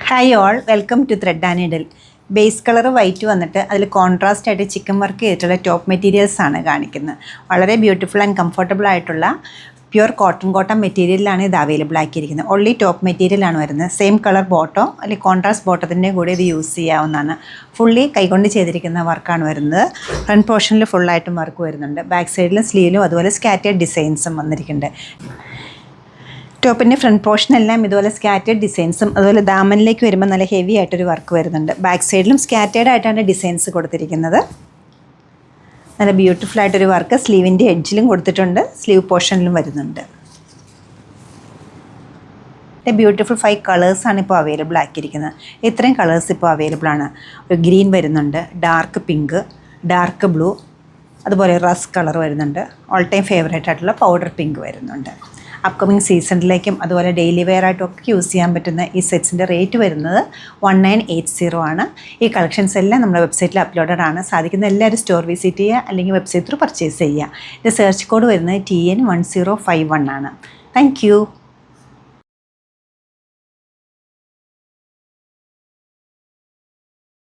Hi all, welcome to thread and needle. Base colour white വന്നിട്ട് അതിൽ contrast ആയിട്ട് chikan work ചെയ്തിട്ടുള്ള ടോപ്പ് മെറ്റീരിയൽസ് ആണ് കാണിക്കുന്നത്. വളരെ ബ്യൂട്ടിഫുൾ ആൻഡ് കംഫർട്ടബിൾ ആയിട്ടുള്ള പ്യുർ കോട്ടൺ മെറ്റീരിയലിലാണ് ഇത് അവൈലബിൾ ആക്കിയിരിക്കുന്നത്. ഓൺലി ടോപ്പ് മെറ്റീരിയലാണ് വരുന്നത്. സെയിം കളർ ബോട്ടോ അല്ലെങ്കിൽ കോൺട്രാസ്റ്റ് ബോട്ടത്തിൻ്റെ കൂടെ ഇത് യൂസ് ചെയ്യാവുന്നതാണ്. ഫുള്ളി കൈകൊണ്ട് ചെയ്തിരിക്കുന്ന വർക്കാണ് വരുന്നത്. ഫ്രണ്ട് പോർഷനിൽ ഫുള്ളായിട്ടും വർക്ക് വരുന്നുണ്ട്. ബാക്ക് സൈഡിലും സ്ലീവിലും അതുപോലെ സ്കാറ്റേഡ് ഡിസൈൻസും വന്നിരിക്കുന്നുണ്ട്. ടോപ്പിൻ്റെ ഫ്രണ്ട് പോർഷനെല്ലാം ഇതുപോലെ സ്കാറ്റേഡ് ഡിസൈൻസും അതുപോലെ ദാമനിലേക്ക് വരുമ്പോൾ നല്ല ഹെവി ആയിട്ടൊരു വർക്ക് വരുന്നുണ്ട്. ബാക്ക് സൈഡിലും സ്കാറ്റേഡ് ആയിട്ടാണ് ഡിസൈൻസ് കൊടുത്തിരിക്കുന്നത്. നല്ല ബ്യൂട്ടിഫുൾ ആയിട്ടൊരു വർക്ക് സ്ലീവിൻ്റെ എഡ്ജിലും കൊടുത്തിട്ടുണ്ട്, സ്ലീവ് പോർഷനിലും വരുന്നുണ്ട്. ബ്യൂട്ടിഫുൾ 5 കളേഴ്സാണ് ഇപ്പോൾ അവൈലബിൾ ആക്കിയിരിക്കുന്നത്. ഇത്രയും കളേഴ്സ് ഇപ്പോൾ അവൈലബിൾ ആണ്. ഒരു ഗ്രീൻ വരുന്നുണ്ട്, ഡാർക്ക് പിങ്ക്, ഡാർക്ക് ബ്ലൂ, അതുപോലെ റസ് കളർ വരുന്നുണ്ട്. ഓൾ ടൈം ഫേവറേറ്റ് ആയിട്ടുള്ള പൗഡർ പിങ്ക് വരുന്നുണ്ട്. അപ്കമിങ് സീസണിലേക്കും അതുപോലെ ഡെയിലി വെയർ ആയിട്ടൊക്കെ യൂസ് ചെയ്യാൻ പറ്റുന്ന ഈ സെറ്റ്സിൻ്റെ റേറ്റ് വരുന്നത് 1980 ആണ്. ഈ കളക്ഷൻസ് എല്ലാം നമ്മുടെ വെബ്സൈറ്റിൽ അപ്ലോഡഡ് ആണ്. സാധിക്കുന്ന എല്ലാവരും സ്റ്റോർ വിസിറ്റ് ചെയ്യുക അല്ലെങ്കിൽ വെബ്സൈറ്റ് ത്രൂ പർച്ചേസ് ചെയ്യുക. ഇത് സെർച്ച് കോഡ് വരുന്നത് TN1051 ആണ്. Thank you.